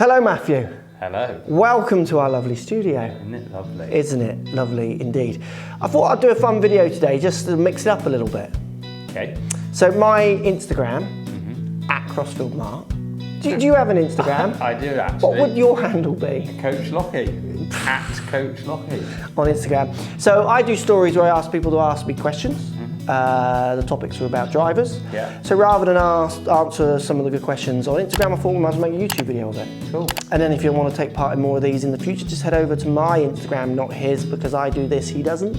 Hello, Matthew. Hello. Welcome to our lovely studio. Isn't it lovely? Isn't it lovely indeed? I thought I'd do a fun video today just to mix it up a little bit. Okay. So my Instagram, at Crossfield Mark. Do you have an Instagram? I do actually. What would your handle be? Coach Lockie. At Coach Lockie. On Instagram. So I do stories where I ask people to ask me questions. The topics are about drivers. Yeah. So rather than answer some of the good questions on Instagram, I thought we might as well make a YouTube video of it. Cool. And then if you want to take part in more of these in the future, just head over to my Instagram, not his, because I do this, he doesn't.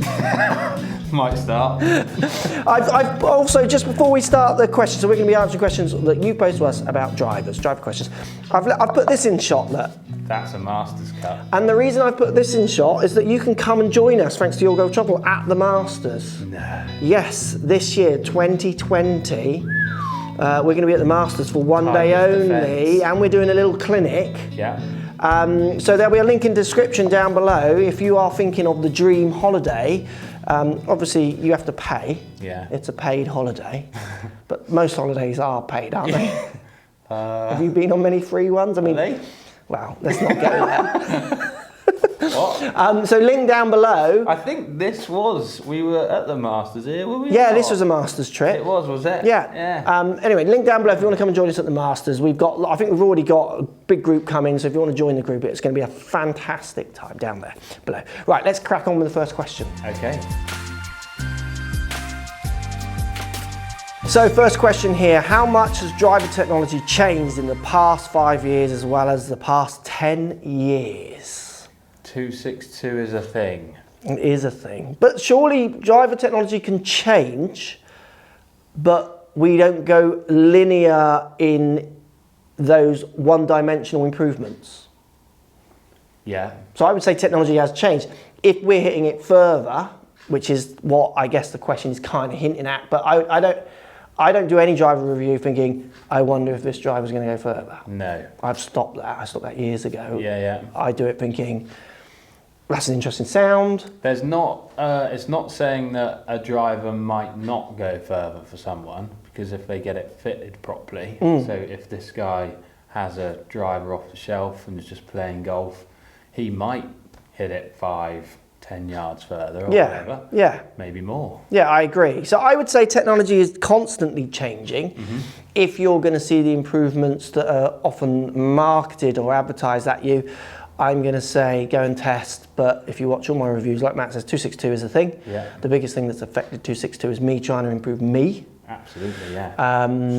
Might start. I've also, just before we start the questions, so we're going to be answering questions that you post to us about driver questions. I've put this in shot, look. That's a master's cut. And the reason I've put this in shot is that you can come and join us, thanks to Your Gold Trouble, at the Masters. No. Yes, this year, 2020, we're going to be at the Masters for one day only, defense. and we're doing a little clinic. Yeah. So there'll be a link in the description down below if you are thinking of the dream holiday. Obviously, you have to pay. Yeah. It's a paid holiday, but most holidays are paid, aren't they? Have you been on many free ones? I mean, Are they? well, let's not go there. What? So link down below. I think we were at the Masters here, were we? Yeah, this was a Masters trip. It was it? Yeah. Yeah. Anyway, link down below if you want to come and join us at the Masters. I think we've already got a big group coming, so if you want to join the group, it's going to be a fantastic time down there below. Right, let's crack on with the first question. Okay. So first question here, how much has driver technology changed in the past 5 years as well as the past 10 years? 262 is a thing. It is a thing. But surely driver technology can change, but we don't go linear in those one-dimensional improvements. Yeah. So I would say technology has changed. If we're hitting it further, which is what I guess the question is kind of hinting at, but I don't do any driver review thinking, I wonder if this driver's going to go further. No. I've stopped that. I stopped that years ago. Yeah. I do it thinking, that's an interesting sound. There's not, it's not saying that a driver might not go further for someone, because if they get it fitted properly, so if this guy has a driver off the shelf and is just playing golf, he might hit it 5-10 yards further or whatever. Yeah. Maybe more. Yeah, I agree. So I would say technology is constantly changing. If you're going to see the improvements that are often marketed or advertised at you, I'm going to say go and test, but if you watch all my reviews, like Matt says, 262 is a thing. Yeah. The biggest thing that's affected 262 is me trying to improve me. Absolutely, yeah.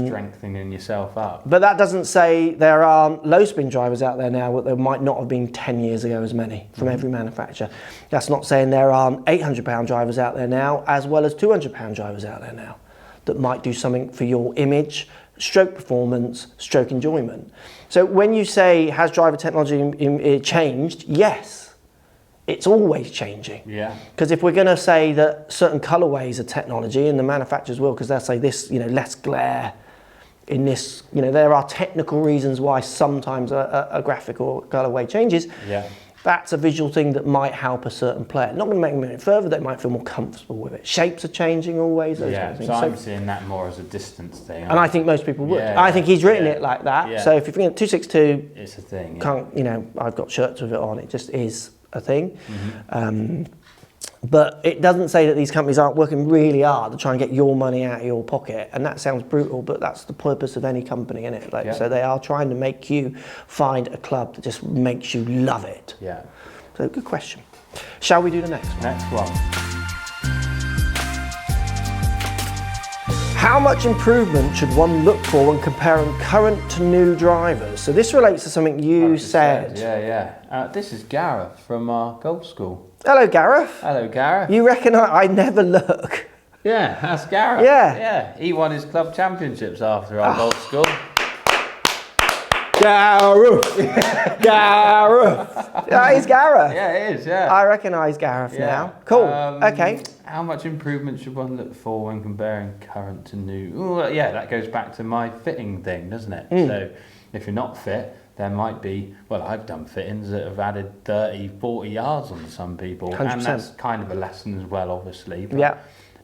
Strengthening yourself up. But that doesn't say there aren't low spin drivers out there now, but there might not have been 10 years ago as many from every manufacturer. That's not saying there aren't 800-pound drivers out there now, as well as 200-pound drivers out there now that might do something for your image, stroke performance, stroke enjoyment. So when you say, has driver technology changed? Yes, it's always changing. Yeah. Because if we're going to say that certain colorways are technology, and the manufacturers will, because they'll say this, less glare in this, there are technical reasons why sometimes a graphic or colorway changes. Yeah. That's a visual thing that might help a certain player. Not going to make them any further, they might feel more comfortable with it. Shapes are changing always, those kind of things. So I'm seeing that more as a distance thing. And I think most people would. Yeah, I think he's written it like that. Yeah. So if you're thinking 262, it's a thing. I've got shirts with it on, it just is a thing. But it doesn't say that these companies aren't working really hard to try and get your money out of your pocket. And that sounds brutal, but that's the purpose of any company, isn't it? So they are trying to make you find a club that just makes you love it. Yeah. So good question. Shall we do the next one? Next one. How much improvement should one look for when comparing current to new drivers? So this relates to something you said. Yeah. This is Gareth from our golf school. Hello, Gareth. Hello, Gareth. You reckon I never look? Yeah, that's Gareth. Yeah. He won his club championships after our golf school. Gareth. Gareth. That is Gareth. Yeah, it is, yeah. I recognise Gareth now. Cool. Okay. How much improvement should one look for when comparing current to new? Ooh, yeah, that goes back to my fitting thing, doesn't it? So if you're not fit, there might be, I've done fittings that have added 30, 40 yards on some people. 100%. And that's kind of a lesson as well, obviously. But, Yeah.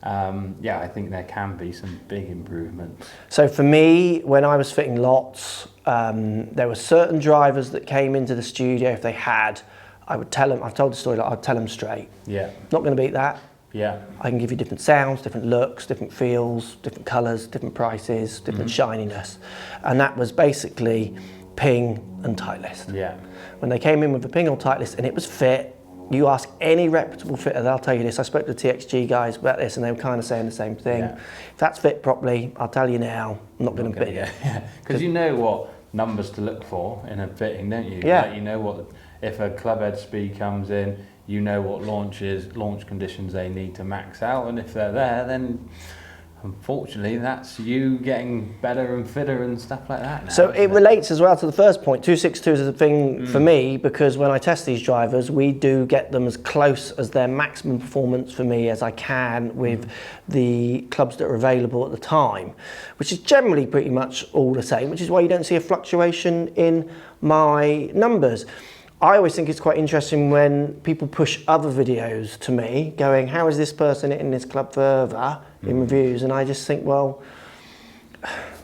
Yeah, I think there can be some big improvements. So for me, when I was fitting lots, there were certain drivers that came into the studio. If they had, I would tell them, I've told the story, like, I'd tell them straight. Yeah. Not going to beat that. Yeah. I can give you different sounds, different looks, different feels, different colours, different prices, different shininess. And that was basically ping and Titleist. Yeah. When they came in with a ping or Titleist and it was fit, you ask any reputable fitter, they'll tell you this. I spoke to the TXG guys about this and they were kind of saying the same thing. Yeah. If that's fit properly, I'll tell you now, I'm not going to beat it. Yeah. Because you know what numbers to look for in a fitting, don't you? Yeah. Like, you know what, if a club head speed comes in, you know what launch conditions they need to max out, and if they're there, then unfortunately that's you getting better and fitter and stuff like that now, So it relates as well to the first point. 262 is a thing for me, because when I test these drivers, we do get them as close as their maximum performance for me as I can with the clubs that are available at the time, which is generally pretty much all the same, which is why you don't see a fluctuation in my numbers. I always think it's quite interesting when people push other videos to me going, how is this person hitting this club further in reviews? And I just think, well,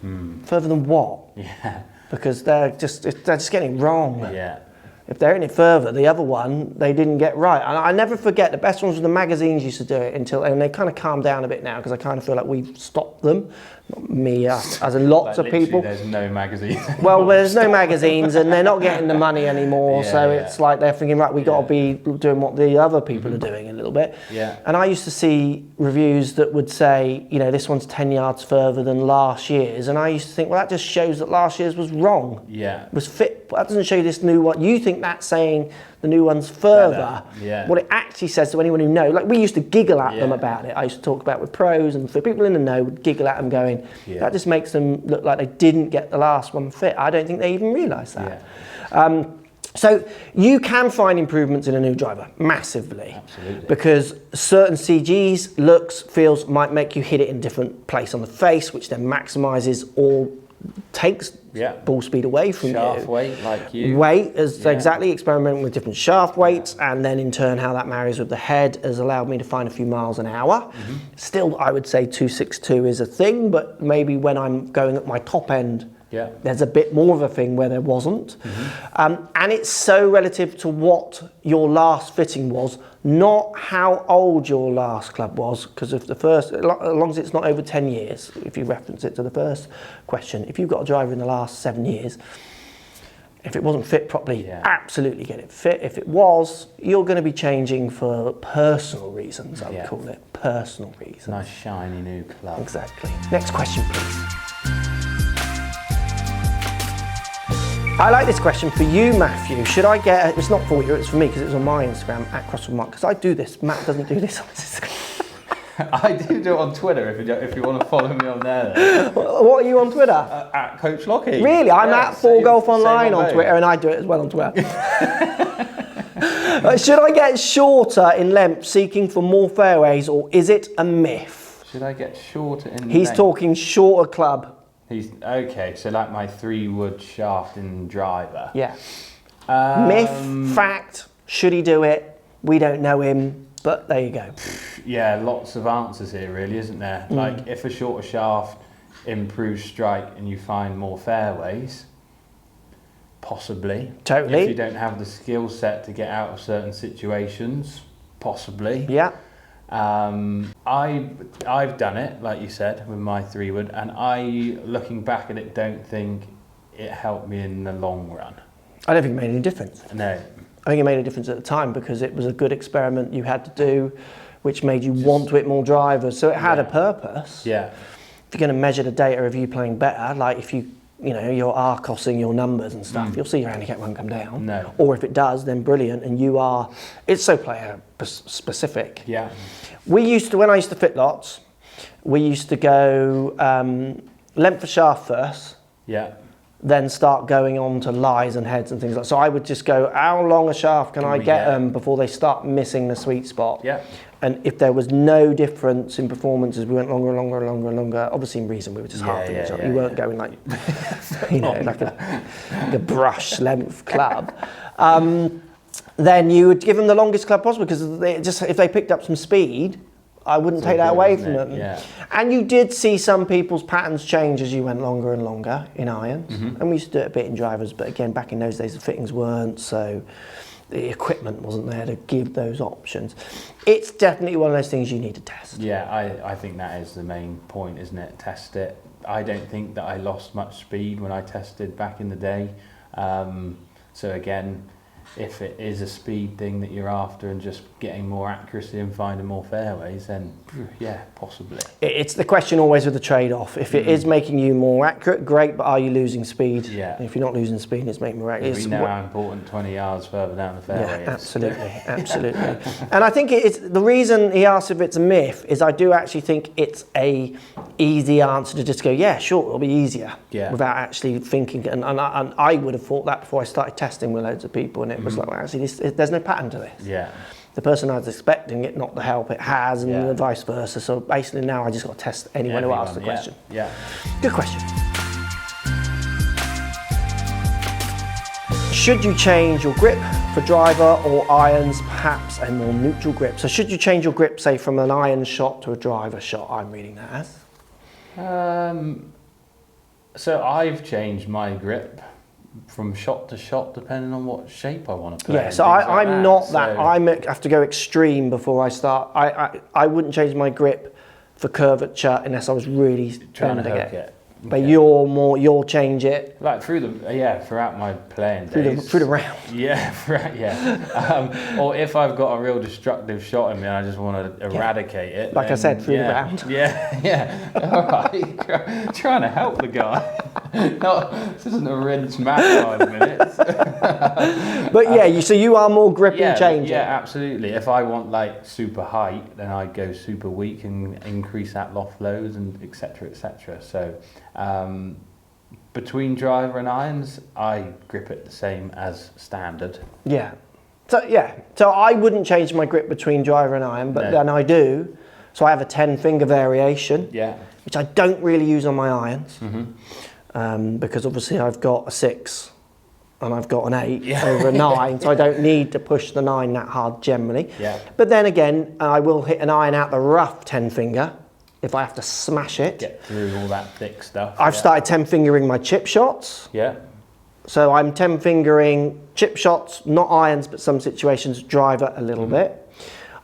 further than what? Yeah. Because they're just getting it wrong. Yeah. If they're hitting it further, the other one, they didn't get right. And I never forget, the best ones were the magazines used to do it and they kind of calmed down a bit now because I kind of feel like we've stopped them. Not me, us, as in lots of people. There's no magazines. Well, there's no magazines and they're not getting the money anymore. Yeah, so yeah. it's like they're thinking, right, we've got to be doing what the other people are doing a little bit. Yeah. And I used to see reviews that would say, you know, this one's 10 yards further than last year's. And I used to think, well, that just shows that last year's was wrong. Yeah. Was fit. That doesn't show you this new one. You think that's saying the new one's further. Yeah. What it actually says to anyone who knows, like we used to giggle at them Yeah. about it. I used to talk about with pros, and for people in the know would giggle at them going, Yeah. that just makes them look like they didn't get the last one fit. I don't think they even realise that. Yeah. So you can find improvements in a new driver, massively. Absolutely. Because certain CGs, looks, feels might make you hit it in a different place on the face, which then maximises or takes ball speed away from Shaft you. weight, like you. Weight is exactly experimenting with different shaft weights, and then in turn how that marries with the head has allowed me to find a few miles an hour. Still, I would say 262 is a thing, but maybe when I'm going at my top end, there's a bit more of a thing where there wasn't. And it's so relative to what your last fitting was, not how old your last club was, because if the first, as long as it's not over 10 years, if you reference it to the first question, if you've got a driver in the last 7 years, if it wasn't fit properly, absolutely get it fit. If it was, you're going to be changing for personal reasons, I would call it. Personal reasons. Nice shiny new club. Exactly. Next question, please. I like this question for you, Matthew. Should I get, it's not for you, it's for me because it's on my Instagram, at Crossfield Mark, because I do this. Matt doesn't do this on his Instagram. I do it on Twitter if you want to follow me on there. Then. What are you on Twitter? At Coach Lockie. Really? I'm at 4Golf Online on way. Twitter, and I do it as well on Twitter. Should I get shorter in length, seeking for more fairways, or is it a myth? Should I get shorter in He's length? talking shorter club. He's okay, so like my 3-wood shaft and driver. Yeah. Myth, fact, should he do it? We don't know him, but there you go. Yeah, lots of answers here really, isn't there? Like if a shorter shaft improves strike and you find more fairways, possibly. Totally. If you don't have the skill set to get out of certain situations, possibly. Yeah. I've done it, like you said, with my 3-wood, and I, looking back at it, don't think it helped me in the long run. I don't think it made any difference. No. I think it made a difference at the time because it was a good experiment you had to do, which made you want to hit more drivers. So it had a purpose. Yeah. If you're going to measure the data of you playing better, like if you're arcosing your numbers and stuff, you'll see your handicap won't come down. No. Or if it does, then brilliant. And you are, it's so player specific. Yeah. When I used to fit lots, we used to go length of shaft first. Yeah. Then start going on to lies and heads and things like that. So I would just go, how long a shaft can I get them before they start missing the sweet spot? Yeah. And if there was no difference in performance as we went longer and longer and longer and longer, obviously in reason we were just halving each other. You weren't going like, like a brush length club. Then you would give them the longest club possible because if they picked up some speed, I wouldn't So take that good, away isn't from it? them. Yeah. And you did see some people's patterns change as you went longer and longer in irons. Mm-hmm. And we used to do it a bit in drivers, but again, back in those days, the fittings weren't, so the equipment wasn't there to give those options. It's definitely one of those things you need to test. Yeah, I think that is the main point, isn't it? Test it. I don't think that I lost much speed when I tested back in the day. So again, if it is a speed thing that you're after and just getting more accuracy and finding more fairways, then yeah, possibly. It's the question always with the trade-off. If it is making you more accurate, great, but are you losing speed? Yeah. If you're not losing speed, it's making more accurate. We know how important 20 yards further down the fairway is. Absolutely, absolutely. And I think it's the reason he asked if it's a myth is I do actually think it's a easy answer to just go, yeah, sure, it'll be easier, without actually thinking. And I would have thought that before I started testing with loads of people, and it was like, well, actually, there's no pattern to this. Yeah. The person I was expecting it not to help, it has, and vice versa. So basically now I just got to test anyone who asks the question. Yeah. Good question. Should you change your grip for driver or irons, perhaps a more neutral grip? So should you change your grip, say, from an iron shot to a driver shot? I'm reading that as. So I've changed my grip from shot to shot depending on what shape I want to play. Yeah, so I'm not that. I have to go extreme before I start. I wouldn't change my grip for curvature unless I was really trying to bending hook it. But you'll change it like throughout my playing days. through the round. Or if I've got a real destructive shot in me and I just want to eradicate it. Like I said, through the round. Yeah. All right. Trying to help the guy. This isn't a rinse mat 5 minutes. But so you are more gripping changing. Yeah, absolutely. If I want like super height, then I go super weak and increase that loft loads and etc. etc. So between driver and irons, I grip it the same as standard. Yeah. So I wouldn't change my grip between driver and iron, but then I do. So I have a 10-finger variation, which I don't really use on my irons, because obviously I've got a 6 and I've got an 8 over a 9, so I don't need to push the 9 that hard generally. Yeah. But then again, I will hit an iron out the rough 10-finger if I have to smash it. Get through all that thick stuff. I've started 10-fingering my chip shots. Yeah. So I'm 10-fingering chip shots, not irons, but some situations driver a little bit.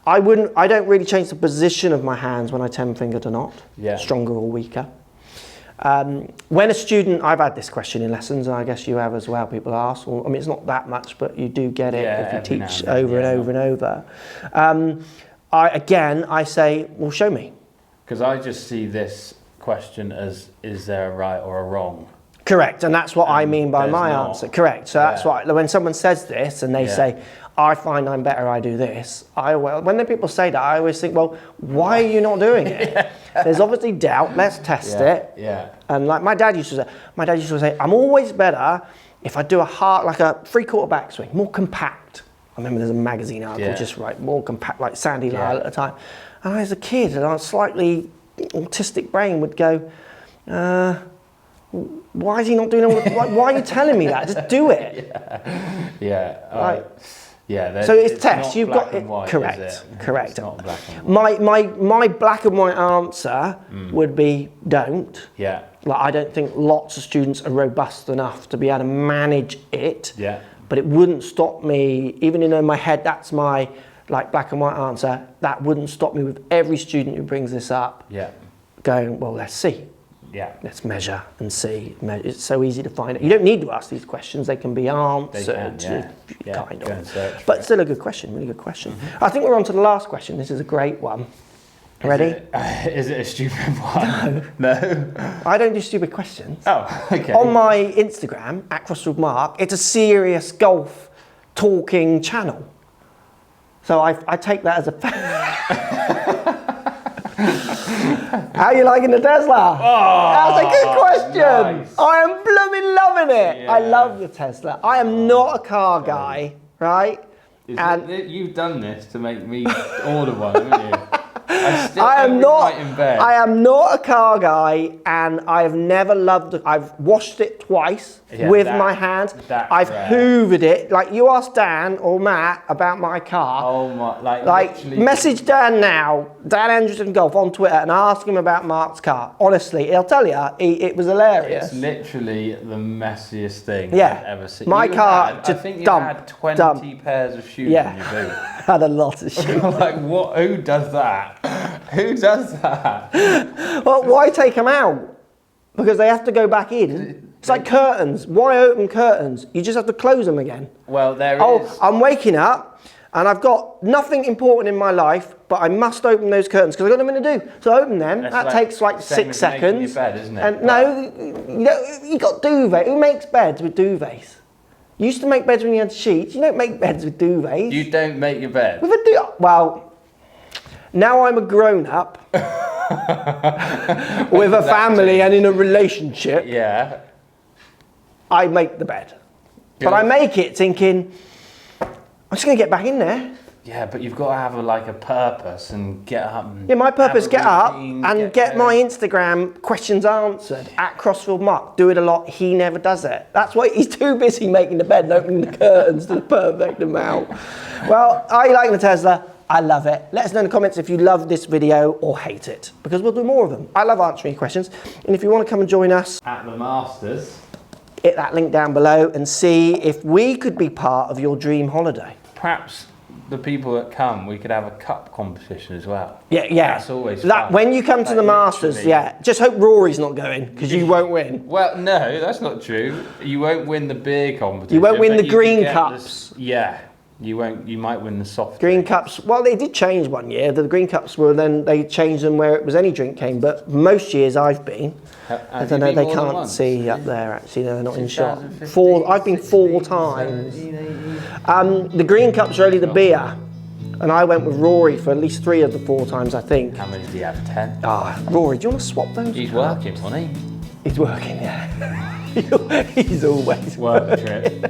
I don't really change the position of my hands when I 10-finger to not, stronger or weaker. When a student, I've had this question in lessons, and I guess you have as well, people ask, I mean, it's not that much, but you do get it if you teach over and over and over. I say, well, show me. Because I just see this question as, is there a right or a wrong? Correct, and that's what I mean by my answer. Correct, so that's why when someone says this and they say, I find I'm better, I do this, when the people say that, I always think, well, why are you not doing it? There's obviously doubt, let's test it. Yeah. And like my dad used to say, I'm always better if I do like a 3/4 backswing, more compact. I remember there's a magazine article just more compact, like Sandy Lyle at the time. And I was a kid, and a slightly autistic brain would go, why is he not doing it? Why are you telling me that? Just do it. So it's test. You've got it. Correct. Correct. It's not black and white. My black and white answer would be don't. Yeah. Like I don't think lots of students are robust enough to be able to manage it. Yeah. But it wouldn't stop me, even in my head, that's my black and white answer. That wouldn't stop me with every student who brings this up. Yeah. Going, well, let's see. Yeah. Let's measure and see. It's so easy to find it. You don't need to ask these questions. They can be answered. Kind of. But still a good question, really good question. I think we're on to the last question. This is a great one. Ready? Is it a stupid one? No. I don't do stupid questions. Oh, okay. On my Instagram, @Crossfield Mark, it's a serious golf talking channel. So I take that as a How are you liking the Tesla? Oh, that's a good question. Nice. I am blooming loving it. Yeah. I love the Tesla. I am not a car guy, right? You've done this to make me order one, haven't you? I am every not. night in bed. I am not a car guy, and I have never loved it. I've washed it twice with my hands. I've hoovered it. Like, you ask Dan or Matt about my car. Oh my! Like, literally. message Dan now, Dan Anderson Golf on Twitter, and ask him about Mark's car. Honestly, he'll tell you it was hilarious. It's literally the messiest thing Yeah. I've ever seen. My car I just think you dump, had 20 dump. pairs of shoes Yeah. in your boot. Had a lot of shit. Like, what? Who does that? Who does that? Well, why take them out? Because they have to go back in. It's like curtains. Why open curtains? You just have to close them again. Well, there is. Oh, I'm waking up and I've got nothing important in my life, but I must open those curtains because I've got nothing to do. So I open them. That's that like takes like the same 6 as making seconds. your bed, isn't it? And no, you got duvet. Who makes beds with duvets? You used to make beds when you had sheets. You don't make beds with duvets. You don't make your bed. With a well, now I'm a grown up with a family and in a relationship. Yeah. I make the bed. But I make it thinking, I'm just going to get back in there. Yeah, but you've got to have a purpose and get up. And Yeah, my purpose, have a get up routine, and get my Instagram questions answered at Crossfield Mark. Do it a lot. He never does it. That's why he's too busy making the bed and opening the curtains to the perfect amount. Well, I like the Tesla. I love it. Let us know in the comments if you love this video or hate it, because we'll do more of them. I love answering your questions. And if you want to come and join us at the Masters, hit that link down below and see if we could be part of your dream holiday. perhaps the people that come, we could have a cup competition as well. Yeah. That's always fun. When you come to the Masters, literally. just hope Rory's not going, because you won't win. Well, no, that's not true. You won't win the beer competition. You won't win but the you green could get cups. Yeah, you won't. You might win the soft Green drinks. cups, well, they did change one year. The green cups were then, they changed them where it was any drink came, but most years I've been, I don't know, they can't see up there actually, they're not in shot. I've been 4 times. The green cups are only the beer, and I went with Rory for at least 3 of the 4 times, I think. How many do you have? 10? Rory, do you want to swap those? He's working, wasn't he? He's working, yeah. He's always Work trip.